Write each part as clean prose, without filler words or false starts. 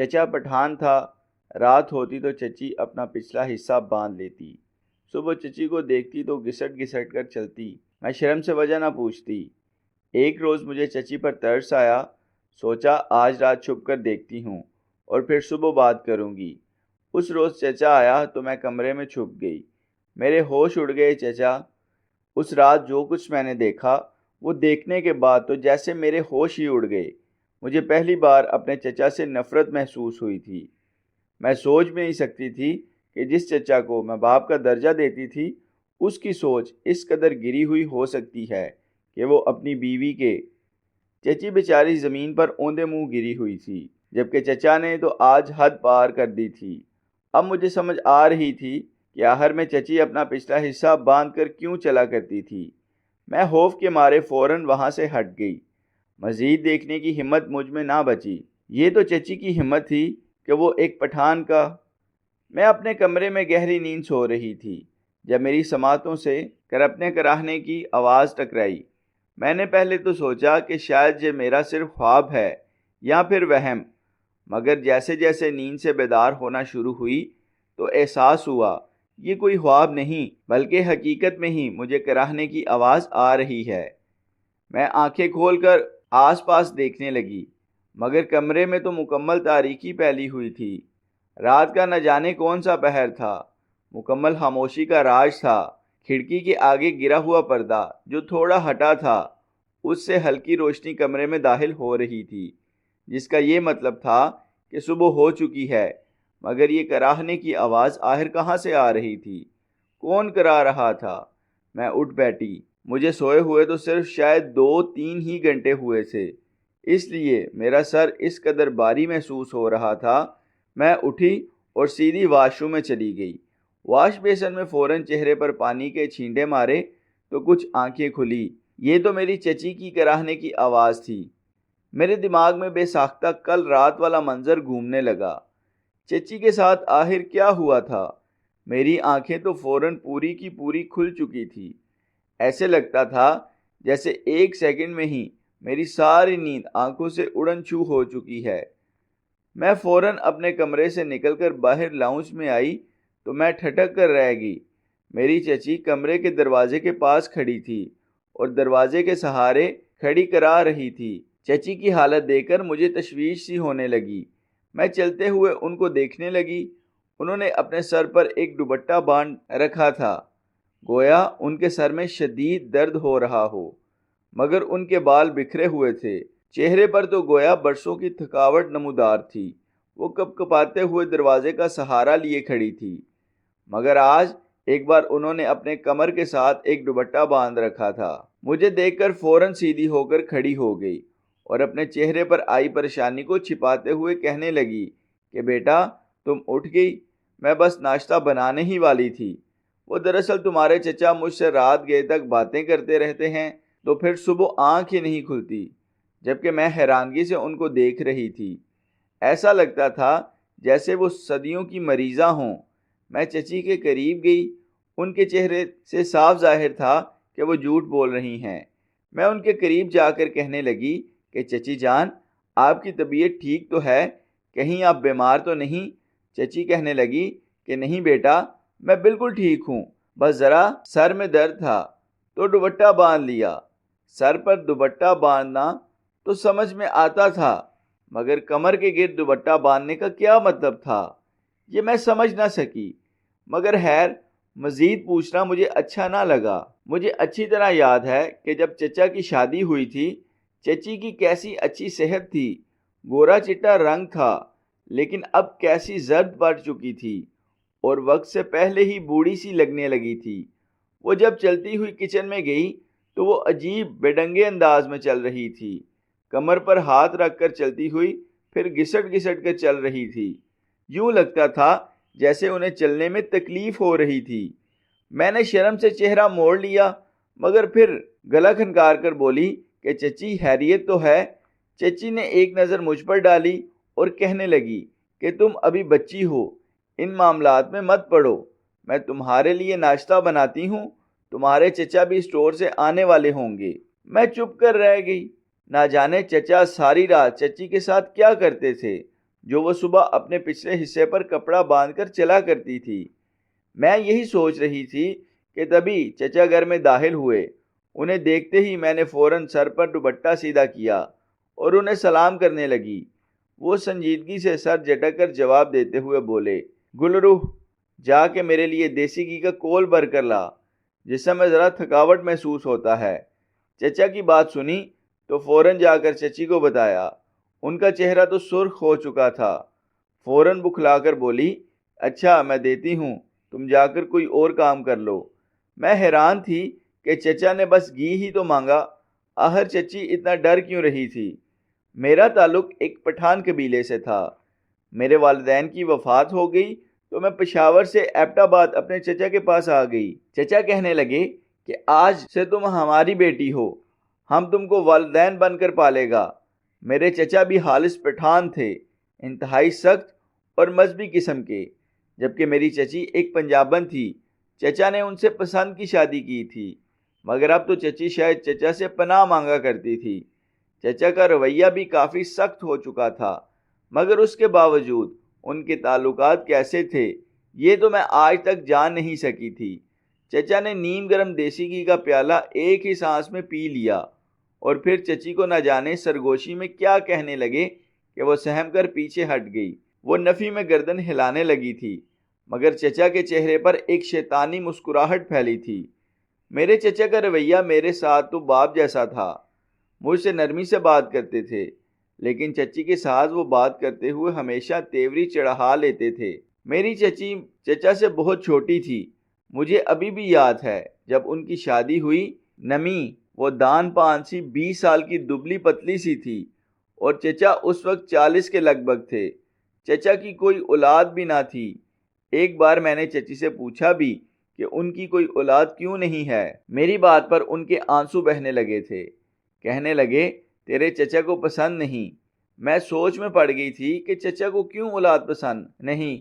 چچا پٹھان تھا، رات ہوتی تو چچی اپنا پچھلا حصہ باندھ لیتی، صبح چچی کو دیکھتی تو گھسٹ گھسٹ کر چلتی، میں شرم سے وجہ نہ پوچھتی۔ ایک روز مجھے چچی پر ترس آیا، سوچا آج رات چھپ کر دیکھتی ہوں اور پھر صبح بات کروں گی۔ اس روز چچا آیا تو میں کمرے میں چھپ گئی، میرے ہوش اڑ گئے چچا۔ اس رات جو کچھ میں نے دیکھا، وہ دیکھنے کے بعد تو جیسے میرے ہوش ہی اڑ گئے۔ مجھے پہلی بار اپنے چچا سے نفرت محسوس ہوئی تھی۔ میں سوچ بھی نہیں سکتی تھی کہ جس چچا کو میں باپ کا درجہ دیتی تھی، اس کی سوچ اس قدر گری ہوئی ہو سکتی ہے کہ وہ اپنی بیوی کے۔ چچی بیچاری زمین پر اوندے منہ گری ہوئی تھی، جبکہ چچا نے تو آج حد پار کر دی تھی۔ اب مجھے سمجھ آ رہی تھی کہ آخر میں چچی اپنا پچھلا حصہ باندھ کر کیوں چلا کرتی تھی۔ میں خوف کے مارے فوراً وہاں سے ہٹ گئی۔ مزید دیکھنے کی ہمت مجھ میں نہ بچی۔ یہ تو چچی کی ہمت تھی کہ وہ ایک پٹھان کا۔ میں اپنے کمرے میں گہری نیند سو رہی تھی جب میری سماعتوں سے کرپنے کراہنے کی آواز ٹکرائی۔ میں نے پہلے تو سوچا کہ شاید یہ میرا صرف خواب ہے یا پھر وہم، مگر جیسے جیسے نیند سے بیدار ہونا شروع ہوئی تو احساس ہوا یہ کوئی خواب نہیں بلکہ حقیقت میں ہی مجھے کراہنے کی آواز آ رہی ہے۔ میں آنکھیں کھول کر آس پاس دیکھنے لگی، مگر کمرے میں تو مکمل تاریکی پھیلی ہوئی تھی۔ رات کا نہ جانے کون سا پہر تھا، مکمل خاموشی کا راج تھا۔ کھڑکی کے آگے گرا ہوا پردہ جو تھوڑا ہٹا تھا، اس سے ہلکی روشنی کمرے میں داخل ہو رہی تھی، جس کا یہ مطلب تھا کہ صبح ہو چکی ہے۔ مگر یہ کراہنے کی آواز آخر کہاں سے آ رہی تھی؟ کون کرا رہا تھا؟ میں اٹھ بیٹھی۔ مجھے سوئے ہوئے تو صرف شاید 2-3 ہی گھنٹے ہوئے تھے، اس لیے میرا سر اس قدر بھاری محسوس ہو رہا تھا۔ میں اٹھی اور سیدھی واش روم میں چلی گئی۔ واش بیسن میں فوراً چہرے پر پانی کے چھینٹے مارے تو کچھ آنکھیں کھلی۔ یہ تو میری چچی کی کراہنے کی آواز تھی۔ میرے دماغ میں بے ساختہ کل رات والا منظر گھومنے لگا۔ چچی کے ساتھ آخر کیا ہوا تھا؟ میری آنکھیں تو فوراً پوری کی پوری کھل چکی تھی۔ ایسے لگتا تھا جیسے ایک سیکنڈ میں ہی میری ساری نیند آنکھوں سے اڑن چھو ہو چکی ہے۔ میں فوراً اپنے کمرے سے نکل کر باہر لاؤنج میں آئی تو میں ٹھٹک کر رہ گئی۔ میری چچی کمرے کے دروازے کے پاس کھڑی تھی اور دروازے کے سہارے کھڑی کرا رہی تھی۔ چچی کی حالت دیکھ کر مجھے تشویش سی ہونے لگی۔ میں چلتے ہوئے ان کو دیکھنے لگی۔ انہوں نے اپنے سر پر ایک دوپٹہ باندھ رکھا تھا، گویا ان کے سر میں شدید درد ہو رہا ہو، مگر ان کے بال بکھرے ہوئے تھے۔ چہرے پر تو گویا برسوں کی تھکاوٹ نمودار تھی۔ وہ کپ کپاتے ہوئے دروازے کا سہارا لیے کھڑی تھی، مگر آج ایک بار انہوں نے اپنے کمر کے ساتھ ایک دوپٹہ باندھ رکھا تھا۔ مجھے دیکھ کر فوراً سیدھی ہو کر کھڑی ہو گئی اور اپنے چہرے پر آئی پریشانی کو چھپاتے ہوئے کہنے لگی کہ بیٹا تم اٹھ گئی، میں بس ناشتہ بنانے ہی والی تھی۔ وہ دراصل تمہارے چچا مجھ سے رات گئے تک باتیں کرتے رہتے ہیں تو پھر صبح آنکھ ہی نہیں کھلتی، جبکہ میں حیرانگی سے ان کو دیکھ رہی تھی۔ ایسا لگتا تھا جیسے وہ صدیوں کی مریضہ ہوں۔ میں چچی کے قریب گئی، ان کے چہرے سے صاف ظاہر تھا کہ وہ جھوٹ بول رہی ہیں۔ میں ان کے قریب جا کر کہنے لگی کہ چچی جان، آپ کی طبیعت ٹھیک تو ہے؟ کہیں آپ بیمار تو نہیں؟ چچی کہنے لگی کہ نہیں بیٹا، میں بالکل ٹھیک ہوں، بس ذرا سر میں درد تھا تو دوپٹہ باندھ لیا۔ سر پر دوپٹہ باندھنا تو سمجھ میں آتا تھا، مگر کمر کے گرد دوپٹہ باندھنے کا کیا مطلب تھا، یہ میں سمجھ نہ سکی۔ مگر خیر، مزید پوچھنا مجھے اچھا نہ لگا۔ مجھے اچھی طرح یاد ہے کہ جب چچا کی شادی ہوئی تھی، چچی کی کیسی اچھی صحت تھی، گورا چٹا رنگ تھا، لیکن اب کیسی زرد پڑ چکی تھی اور وقت سے پہلے ہی بوڑھی سی لگنے لگی تھی۔ وہ جب چلتی ہوئی کچن میں گئی تو وہ عجیب بے ڈنگے انداز میں چل رہی تھی، کمر پر ہاتھ رکھ کر چلتی ہوئی، پھر گھسٹ گھسٹ کر چل رہی تھی۔ یوں لگتا تھا جیسے انہیں چلنے میں تکلیف ہو رہی تھی۔ میں نے شرم سے چہرہ موڑ لیا، مگر پھر گلا کھنکار کر بولی کہ چچی خیریت تو ہے؟ چچی نے ایک نظر مجھ پر ڈالی اور کہنے لگی کہ تم ابھی بچی ہو، ان معاملات میں مت پڑو، میں تمہارے لیے ناشتہ بناتی ہوں، تمہارے چچا بھی اسٹور سے آنے والے ہوں گے۔ میں چپ کر رہ گئی۔ نہ جانے چچا ساری رات چچی کے ساتھ کیا کرتے تھے۔ جو وہ صبح اپنے پچھلے حصے پر کپڑا باندھ کر چلا کرتی تھی۔ میں یہی سوچ رہی تھی کہ تبھی چچا گھر میں داخل ہوئے۔ انہیں دیکھتے ہی میں نے فوراً سر پر دوپٹہ سیدھا کیا اور انہیں سلام کرنے لگی۔ وہ سنجیدگی سے سر جھٹک کر جواب دیتے ہوئے بولے، گل روح، جا کے میرے لیے دیسی گھی کا کول بھر کر لا، جس سے میں ذرا تھکاوٹ محسوس ہوتا ہے۔ چچا کی بات سنی تو فوراً جا کر چچی کو بتایا۔ ان کا چہرہ تو سرخ ہو چکا تھا۔ فوراً بکھلا کر بولی، اچھا میں دیتی ہوں، تم جا کر کوئی اور کام کر لو۔ میں حیران تھی کہ چچا نے بس گھی ہی تو مانگا، آخر چچی اتنا ڈر کیوں رہی تھی؟ میرا تعلق ایک پٹھان قبیلے سے تھا۔ میرے والدین کی وفات ہو گئی تو میں پشاور سے ایبٹ آباد اپنے چچا کے پاس آ گئی۔ چچا کہنے لگے کہ آج سے تم ہماری بیٹی ہو، ہم تم کو والدین بن کر پالے گا۔ میرے چچا بھی خالص پٹھان تھے، انتہائی سخت اور مذہبی قسم کے، جبکہ میری چچی ایک پنجابن تھی۔ چچا نے ان سے پسند کی شادی کی تھی، مگر اب تو چچی شاید چچا سے پناہ مانگا کرتی تھی۔ چچا کا رویہ بھی کافی سخت ہو چکا تھا، مگر اس کے باوجود ان کے تعلقات کیسے تھے یہ تو میں آج تک جان نہیں سکی تھی۔ چچا نے نیم گرم دیسی گھی کا پیالہ ایک ہی سانس میں پی لیا اور پھر چچی کو نہ جانے سرگوشی میں کیا کہنے لگے کہ وہ سہم کر پیچھے ہٹ گئی۔ وہ نفی میں گردن ہلانے لگی تھی، مگر چچا کے چہرے پر ایک شیطانی مسکراہٹ پھیلی تھی۔ میرے چچا کا رویہ میرے ساتھ تو باپ جیسا تھا، مجھ سے نرمی سے بات کرتے تھے، لیکن چچی کے ساتھ وہ بات کرتے ہوئے ہمیشہ تیوری چڑھا لیتے تھے۔ میری چچی چچا سے بہت چھوٹی تھی۔ مجھے ابھی بھی یاد ہے جب ان کی شادی ہوئی، نمی وہ دان پان سی 20 سال کی دبلی پتلی سی تھی اور چچا اس وقت 40 کے لگ بھگ تھے۔ چچا کی کوئی اولاد بھی نہ تھی۔ ایک بار میں نے چچی سے پوچھا بھی کہ ان کی کوئی اولاد کیوں نہیں ہے۔ میری بات پر ان کے آنسو بہنے لگے تھے۔ کہنے لگے، تیرے چچا کو پسند نہیں۔ میں سوچ میں پڑ گئی تھی کہ چچا کو کیوں اولاد پسند نہیں۔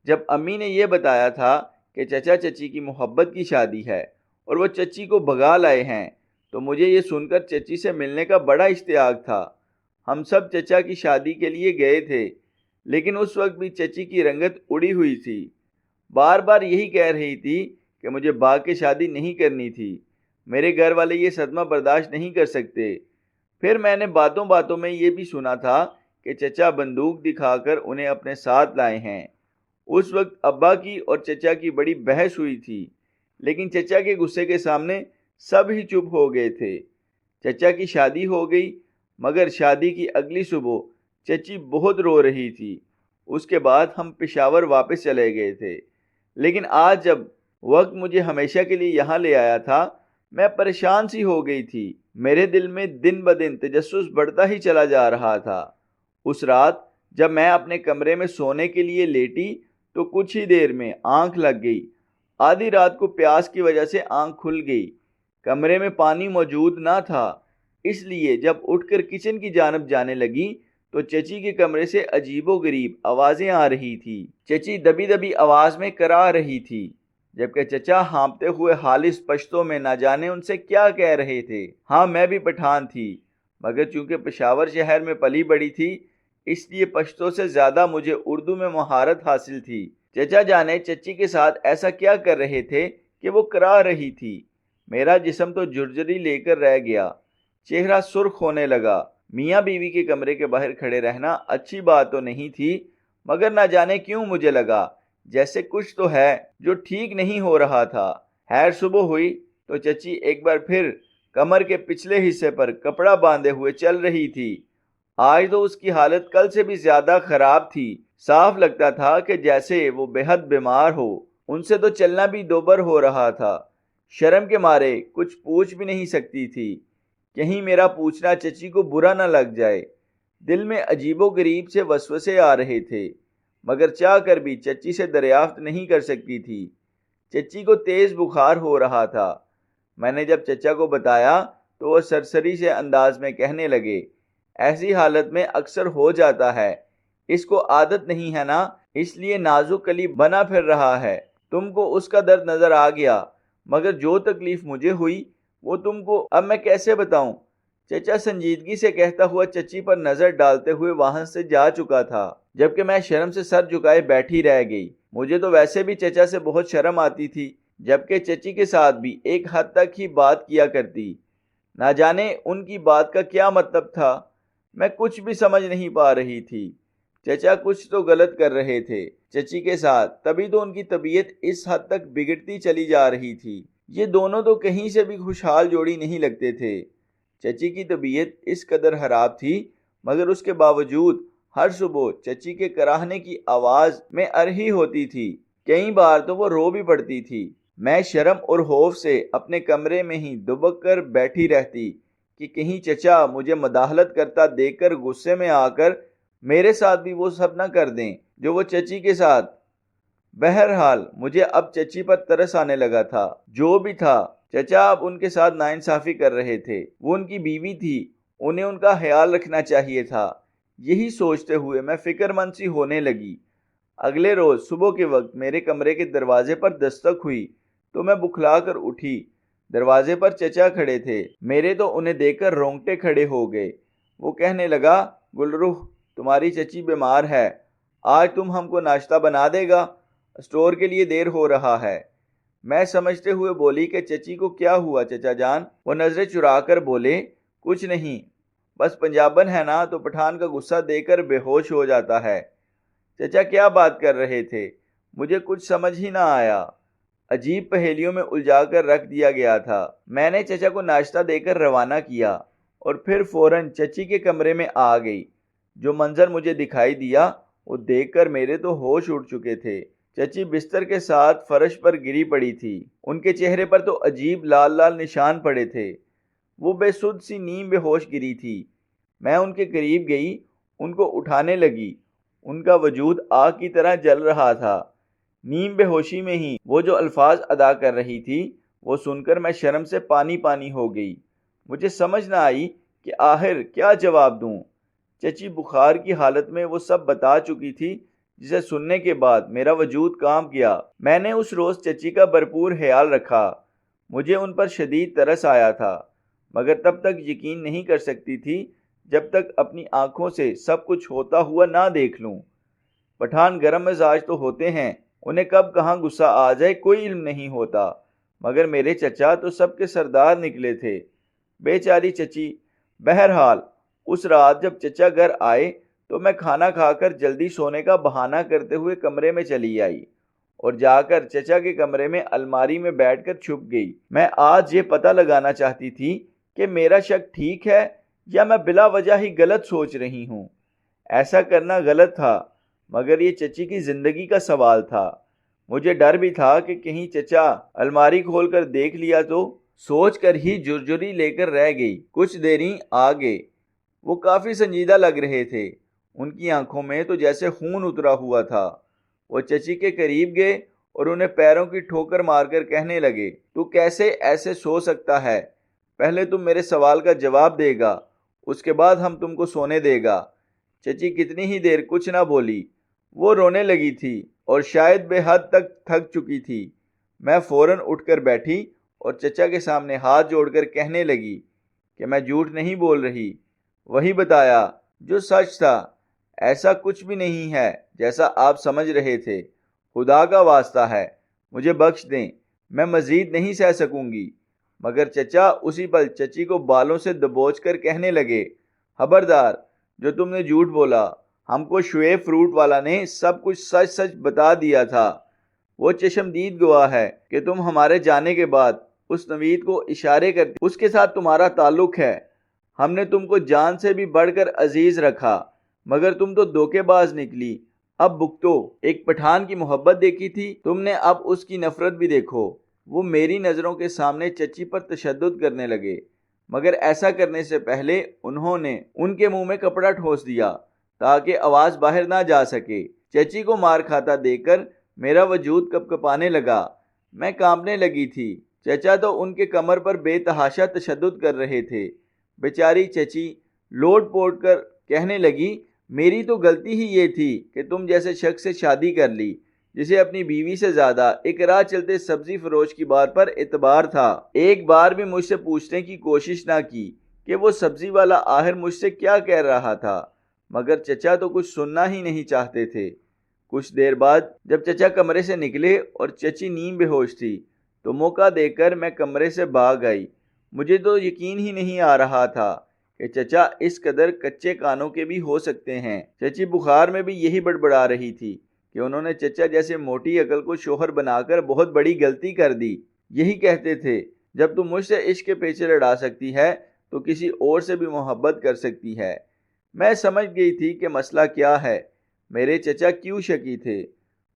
جب امی نے یہ بتایا تھا کہ چچا چچی کی محبت کی شادی ہے اور وہ چچی کو بھگا لائے ہیں، تو مجھے یہ سن کر چچی سے ملنے کا بڑا اشتیاق تھا۔ ہم سب چچا کی شادی کے لیے گئے تھے، لیکن اس وقت بھی چچی کی رنگت اڑی ہوئی تھی۔ بار بار یہی کہہ رہی تھی کہ مجھے بھاگ کے شادی نہیں کرنی تھی۔ میرے گھر والے یہ صدمہ برداشت نہیں کر سکتے۔ پھر میں نے باتوں باتوں میں یہ بھی سنا تھا کہ چچا بندوق دکھا کر انہیں اپنے ساتھ لائے ہیں۔ اس وقت ابا کی اور چچا کی بڑی بحث ہوئی تھی، لیکن چچا کے غصے کے سامنے سب ہی چپ ہو گئے تھے۔ چچا کی شادی ہو گئی، مگر شادی کی اگلی صبح چچی بہت رو رہی تھی۔ اس کے بعد ہم پشاور واپس چلے گئے تھے، لیکن آج جب وقت مجھے ہمیشہ کے لیے یہاں لے آیا تھا، میں پریشان سی ہو گئی تھی۔ میرے دل میں دن بدن تجسس بڑھتا ہی چلا جا رہا تھا۔ اس رات جب میں اپنے کمرے میں سونے کے لیے لیٹی تو کچھ ہی دیر میں آنکھ لگ گئی۔ آدھی رات کو پیاس کی وجہ سے آنکھ کھل گئی۔ کمرے میں پانی موجود نہ تھا، اس لیے جب اٹھ کر کچن کی جانب جانے لگی تو چچی کے کمرے سے عجیب و غریب آوازیں آ رہی تھی۔ چچی دبی دبی آواز میں کرا رہی تھی، جبکہ چچا ہانپتے ہوئے خالص پشتو میں نہ جانے ان سے کیا کہہ رہے تھے۔ ہاں، میں بھی پٹھان تھی، مگر چونکہ پشاور شہر میں پلی بڑی تھی، اس لیے پشتو سے زیادہ مجھے اردو میں مہارت حاصل تھی۔ چچا جانے چچی کے ساتھ ایسا کیا کر رہے تھے کہ وہ کرا رہی تھی۔ میرا جسم تو جرجری لے کر رہ گیا، چہرہ سرخ ہونے لگا۔ میاں بیوی کے کمرے کے باہر کھڑے رہنا اچھی بات تو نہیں تھی، مگر نہ جانے کیوں مجھے لگا جیسے کچھ تو ہے جو ٹھیک نہیں ہو رہا تھا۔ خیر صبح ہوئی تو چچی ایک بار پھر کمر کے پچھلے حصے پر کپڑا باندھے ہوئے چل رہی تھی۔ آج تو اس کی حالت کل سے بھی زیادہ خراب تھی۔ صاف لگتا تھا کہ جیسے وہ بے حد بیمار ہو۔ ان سے تو چلنا بھی دوبر ہو رہا تھا۔ شرم کے مارے کچھ پوچھ بھی نہیں سکتی تھی، کہیں میرا پوچھنا چچی کو برا نہ لگ جائے۔ دل میں عجیب و غریب سے وسوسے آ رہے تھے، مگر چاہ کر بھی چچی سے دریافت نہیں کر سکتی تھی۔ چچی کو تیز بخار ہو رہا تھا۔ میں نے جب چچا کو بتایا تو وہ سرسری سے انداز میں کہنے لگے، ایسی حالت میں اکثر ہو جاتا ہے، اس کو عادت نہیں ہے نا، اس لیے نازک کلی بنا پھر رہا ہے۔ تم کو اس کا درد نظر آ گیا، مگر جو تکلیف مجھے ہوئی وہ تم کو اب میں کیسے بتاؤں؟ چچا سنجیدگی سے کہتا ہوا چچی پر نظر ڈالتے ہوئے وہاں سے جا چکا تھا، جبکہ میں شرم سے سر جھکائے بیٹھی رہ گئی۔ مجھے تو ویسے بھی چچا سے بہت شرم آتی تھی، جبکہ چچی کے ساتھ بھی ایک حد تک ہی بات کیا کرتی۔ نہ جانے ان کی بات کا کیا مطلب تھا، میں کچھ بھی سمجھ نہیں پا رہی تھی۔ چچا کچھ تو غلط کر رہے تھے چچی کے ساتھ، تبھی تو ان کی طبیعت اس حد تک بگڑتی چلی جا رہی تھی۔ یہ دونوں تو کہیں سے بھی خوشحال جوڑی نہیں لگتے تھے۔ چچی کی طبیعت اس قدر خراب تھی، مگر اس کے باوجود ہر صبح چچی کے کراہنے کی آواز میں ارہی ہوتی تھی۔ کئی بار تو وہ رو بھی پڑتی تھی۔ میں شرم اور خوف سے اپنے کمرے میں ہی دبک کر بیٹھی رہتی کہ کہیں چچا مجھے مداخلت کرتا دیکھ کر غصے میں آ کر میرے ساتھ بھی وہ سب نہ کر دیں جو وہ چچی کے ساتھ۔ بہرحال مجھے اب چچی پر ترس آنے لگا تھا۔ جو بھی تھا، چچا اب ان کے ساتھ ناانصافی کر رہے تھے۔ وہ ان کی بیوی تھی، انہیں ان کا خیال رکھنا چاہیے تھا۔ یہی سوچتے ہوئے میں فکر مند سی ہونے لگی۔ اگلے روز صبح کے وقت میرے کمرے کے دروازے پر دستک ہوئی تو میں بکھلا کر اٹھی۔ دروازے پر چچا کھڑے تھے۔ میرے تو انہیں دیکھ کر رونگٹے کھڑے ہو گئے۔ وہ کہنے لگا، گلرخ تمہاری چچی بیمار ہے، آج تم ہم کو ناشتہ بنا دے گا، اسٹور کے لیے دیر ہو رہا ہے۔ میں سمجھتے ہوئے بولی کہ چچی کو کیا ہوا چچا جان؟ وہ نظریں چرا کر بولے، کچھ نہیں، بس پنجابن ہے نا تو پٹھان کا غصہ دے کر بے ہوش ہو جاتا ہے۔ چچا کیا بات کر رہے تھے؟ مجھے کچھ سمجھ ہی نہ آیا۔ عجیب پہیلیوں میں الجھا کر رکھ دیا گیا تھا۔ میں نے چچا کو ناشتہ دے کر روانہ کیا اور پھر فوراً چچی کے کمرے میں آ گئی۔ جو منظر مجھے دکھائی دیا وہ دیکھ کر میرے تو ہوش اڑ چکے تھے۔ چچی بستر کے ساتھ فرش پر گری پڑی تھی۔ ان کے چہرے پر تو عجیب لال لال نشان پڑے تھے۔ وہ بے سدھ سی نیم بے ہوش گری تھی۔ میں ان کے قریب گئی، ان کو اٹھانے لگی۔ ان کا وجود آگ کی طرح جل رہا تھا۔ نیم بے ہوشی میں ہی وہ جو الفاظ ادا کر رہی تھی وہ سن کر میں شرم سے پانی پانی ہو گئی۔ مجھے سمجھ نہ آئی کہ آخر کیا جواب دوں۔ چچی بخار کی حالت میں وہ سب بتا چکی تھی، جسے سننے کے بعد میرا وجود کانپ گیا۔ میں نے اس روز چچی کا بھرپور خیال رکھا۔ مجھے ان پر شدید ترس آیا تھا، مگر تب تک یقین نہیں کر سکتی تھی جب تک اپنی آنکھوں سے سب کچھ ہوتا ہوا نہ دیکھ لوں۔ پٹھان گرم مزاج تو ہوتے ہیں، انہیں کب کہاں غصہ آ جائے کوئی علم نہیں ہوتا، مگر میرے چچا تو سب کے سردار نکلے تھے۔ بیچاری چچی۔ بہرحال اس رات جب چچا گھر آئے تو میں کھانا کھا کر جلدی سونے کا بہانہ کرتے ہوئے کمرے میں چلی آئی اور جا کر چچا کے کمرے میں الماری میں بیٹھ کر چھپ گئی۔ میں آج یہ پتہ لگانا چاہتی تھی کہ میرا شک ٹھیک ہے یا میں بلا وجہ ہی غلط سوچ رہی ہوں۔ ایسا کرنا غلط تھا، مگر یہ چچی کی زندگی کا سوال تھا۔ مجھے ڈر بھی تھا کہ کہیں چچا الماری کھول کر دیکھ لیا تو۔ سوچ کر ہی جرجری لے کر رہ گئی۔ کچھ دیری آگے وہ کافی سنجیدہ لگ رہے تھے۔ ان کی آنکھوں میں تو جیسے خون اترا ہوا تھا۔ وہ چچی کے قریب گئے اور انہیں پیروں کی ٹھوکر مار کر کہنے لگے، تو کیسے ایسے سو سکتا ہے؟ پہلے تم میرے سوال کا جواب دے گا، اس کے بعد ہم تم کو سونے دے گا۔ چچی کتنی ہی دیر کچھ نہ بولی۔ وہ رونے لگی تھی اور شاید بے حد تک تھک چکی تھی۔ میں فوراً اٹھ کر بیٹھی اور چچا کے سامنے ہاتھ جوڑ کر کہنے لگی کہ میں جھوٹ نہیں بول رہی، وہی بتایا جو سچ تھا۔ ایسا کچھ بھی نہیں ہے جیسا آپ سمجھ رہے تھے۔ خدا کا واسطہ ہے، مجھے بخش دیں، میں مزید نہیں سہ سکوں گی۔ مگر چچا اسی پل چچی کو بالوں سے دبوچ کر کہنے لگے، خبردار، جو تم نے جھوٹ بولا، ہم کو شعیب فروٹ والا نے سب کچھ سچ سچ بتا دیا تھا۔ وہ چشمدید گواہ ہے کہ تم ہمارے جانے کے بعد اس نوید کو اشارے کرتے اس کے ساتھ تمہارا تعلق ہے۔ ہم نے تم کو جان سے بھی بڑھ کر عزیز رکھا، مگر تم تو دھوکے باز نکلی۔ اب بھگتو۔ ایک پٹھان کی محبت دیکھی تھی تم نے، اب اس کی نفرت بھی دیکھو۔ وہ میری نظروں کے سامنے چچی پر تشدد کرنے لگے، مگر ایسا کرنے سے پہلے انہوں نے ان کے منہ میں کپڑا ٹھوس دیا تاکہ آواز باہر نہ جا سکے۔ چچی کو مار کھاتا دیکھ کر میرا وجود کپکپانے لگا، میں کانپنے لگی تھی۔ چچا تو ان کے کمر پر بے تحاشا تشدد کر رہے تھے۔ بیچاری چچی لوٹ پوٹ کر کہنے لگی، میری تو غلطی ہی یہ تھی کہ تم جیسے شخص سے شادی کر لی جسے اپنی بیوی سے زیادہ ایک راہ چلتے سبزی فروش کی بات پر اعتبار تھا۔ ایک بار بھی مجھ سے پوچھنے کی کوشش نہ کی کہ وہ سبزی والا آخر مجھ سے کیا کہہ رہا تھا، مگر چچا تو کچھ سننا ہی نہیں چاہتے تھے۔ کچھ دیر بعد جب چچا کمرے سے نکلے اور چچی نیم بے ہوش تھی تو موقع دیکھ کر میں کمرے سے بھاگ آئی۔ مجھے تو یقین ہی نہیں آ رہا تھا کہ چچا اس قدر کچے کانوں کے بھی ہو سکتے ہیں۔ چچی بخار میں بھی یہی بڑبڑا رہی تھی کہ انہوں نے چچا جیسے موٹی عقل کو شوہر بنا کر بہت بڑی غلطی کر دی۔ یہی کہتے تھے، جب تم مجھ سے عشق کے پیچھے لڑا سکتی ہے تو کسی اور سے بھی محبت کر سکتی ہے۔ میں سمجھ گئی تھی کہ مسئلہ کیا ہے، میرے چچا کیوں شکی تھے۔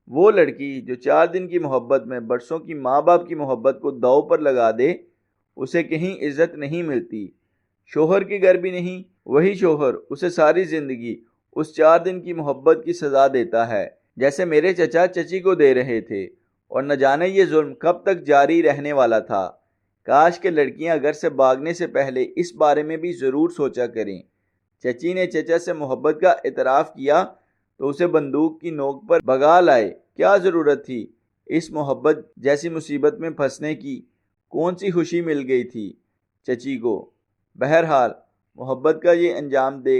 وہ لڑکی جو 4 دن کی محبت میں برسوں کی ماں باپ کی محبت کو داؤ پر لگا دے، اسے کہیں عزت نہیں ملتی، شوہر کے گھر بھی نہیں۔ وہی شوہر اسے ساری زندگی اس 4 دن کی محبت کی سزا دیتا ہے، جیسے میرے چچا چچی کو دے رہے تھے، اور نہ جانے یہ ظلم کب تک جاری رہنے والا تھا۔ کاش کہ لڑکیاں گھر سے بھاگنے سے پہلے اس بارے میں بھی ضرور سوچا کریں۔ چچی نے چچا سے محبت کا اعتراف کیا تو اسے بندوق کی نوک پر بھگا لائے۔ کیا ضرورت تھی اس محبت جیسی مصیبت میں پھنسنے کی؟ کون سی خوشی مل گئی تھی چچی کو؟ بہرحال محبت کا یہ انجام دیکھ